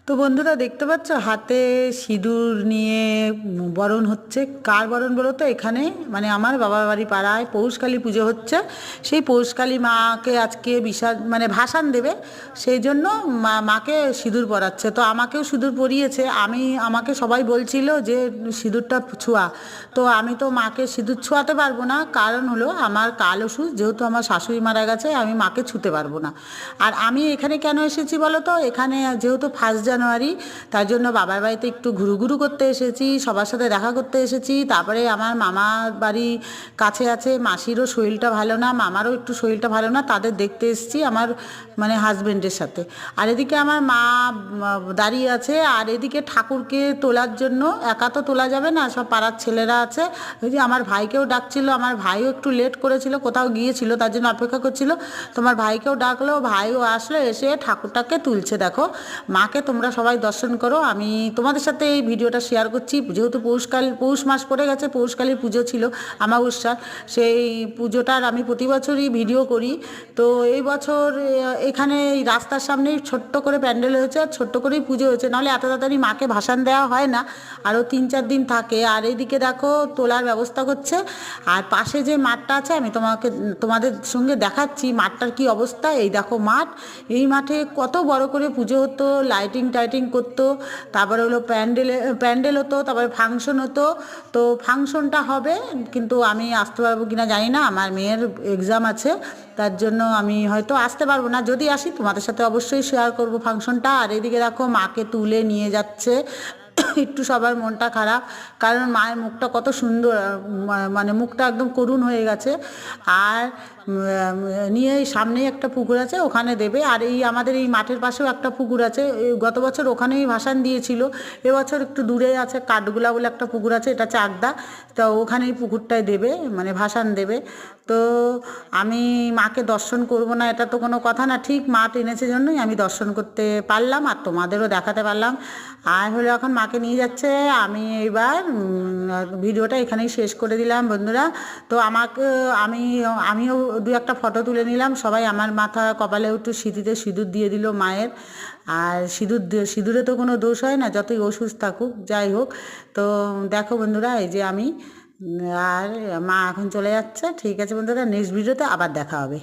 তো বন্ধুরা দেখতে পাচ্ছ হাতে সিঁদুর নিয়ে বরণ হচ্ছে। কার বরণ বলো তো? এখানে মানে আমার বাবার বাড়ি পাড়ায় পৌষকালী পুজো হচ্ছে। সেই পৌষকালী মাকে আজকে মানে ভাসান দেবে, সেই জন্য মাকে সিঁদুর পরাচ্ছে। তো আমাকেও সিঁদুর পরিয়েছে। আমাকে সবাই বলছিল যে সিঁদুরটা ছোঁয়া, তো আমি তো মাকে সিঁদুর ছোঁয়াতে পারবো না, কারণ হলো আমার কাল ওষুধ, যেহেতু আমার শাশুড়ি মারা গেছে আমি মাকে ছুঁতে পারবো না। আর আমি এখানে কেন এসেছি বলো তো? এখানে যেহেতু 1 জানুয়ারি, তার জন্য বাবার বাড়িতে একটু ঘুরুঘুরু করতে এসেছি, সবার সাথে দেখা করতে এসেছি। তারপরে আমার মামার বাড়ি কাছে আছে, মাসিরও শরীরটা ভালো না, মামারও একটু শরীরটা ভালো না, তাদের দেখতে এসেছি আমার মানে হাজবেন্ডের সাথে। আর এদিকে আমার মা দাঁড়িয়ে আছে, আর এদিকে ঠাকুরকে তোলার জন্য একা তো তোলা যাবে না, সব পাড়ার ছেলেরা আছে। ওই যে আমার ভাইকেও ডাকছিল, আমার ভাইও একটু লেট করেছিল, কোথাও গিয়েছিল, তার জন্য অপেক্ষা করছিল। তোমার ভাইকেও ডাকলো, ভাইও আসলো, এসে ঠাকুরটাকে তুলছে। দেখো, মাকে তোমরা সবাই দর্শন করো। আমি তোমাদের সাথে এই ভিডিওটা শেয়ার করছি, যেহেতু পৌষ মাস পড়ে গেছে, পৌষকালীর পুজো ছিল, আমাবস্যা। সেই পুজোটার আমি প্রতি বছরই ভিডিও করি। তো এই বছর এখানে এই রাস্তার সামনেই ছোট্ট করে প্যান্ডেল হয়েছে, আর ছোট্ট করেই পুজো হয়েছে, নাহলে এত তাড়াতাড়ি মাকে ভাসান দেওয়া হয় না, আরও 3-4 দিন থাকে। আর এইদিকে দেখো তোলার ব্যবস্থা করছে। আর পাশে যে মাঠটা আছে, আমি তোমাদের সঙ্গে দেখাচ্ছি মাঠটার কি অবস্থা। এই দেখো মাঠ, এই মাঠে কত বড় করে পুজো হতো, লাইটিং টাইটিং করতো, তারপরে হলো প্যান্ডেল হতো, তারপরে ফাংশন হতো। তো ফাংশনটা হবে, কিন্তু আমি আসতে পারবো কিনা জানি না, আমার মেয়ের এক্সাম আছে, তার জন্য আমি হয়তো আসতে পারবো না। যদি আসি তোমাদের সাথে অবশ্যই শেয়ার করব ফাংশনটা। আর এদিকে দেখো মাকে তুলে নিয়ে যাচ্ছে। একটু সবার মনটা খারাপ, কারণ মায়ের মুখটা কত সুন্দর, মানে মুখটা একদম করুণ হয়ে গেছে। আর নিয়ে সামনেই একটা পুকুর আছে, ওখানে দেবে। আর এই আমাদের এই মাঠের পাশেও একটা পুকুর আছে, গত বছর ওখানেই ভাসান দিয়েছিল। এবছর একটু দূরে আছে, কাঠগুলা বলে একটা পুকুর আছে, এটা চাকদা, তো ওখানেই পুকুরটায় দেবে, মানে ভাসান দেবে। তো আমি মাকে দর্শন করব না এটা তো কোনো কথা না, ঠিক মা টেনেছে জন্যই আমি দর্শন করতে পারলাম, আর তোমাদেরও দেখাতে পারলাম। আর হলো এখন মাকে নিয়ে যাচ্ছে। আমি এইবার ভিডিওটা এখানেই শেষ করে দিলাম বন্ধুরা। তো আমিও 2-1টা ফটো তুলে নিলাম, সবাই আমার মাথা কপালে একটু সিঁথিতে সিঁদুর দিয়ে দিল মায়ের। আর সিঁদুরে তো কোনো দোষ হয় না, যতই অসুস্থ থাকুক, যাই হোক। তো দেখো বন্ধুরা, এই যে আমি, আর মা এখন চলে যাচ্ছে। ঠিক আছে বন্ধুরা, নেক্সট ভিডিওতে আবার দেখা হবে।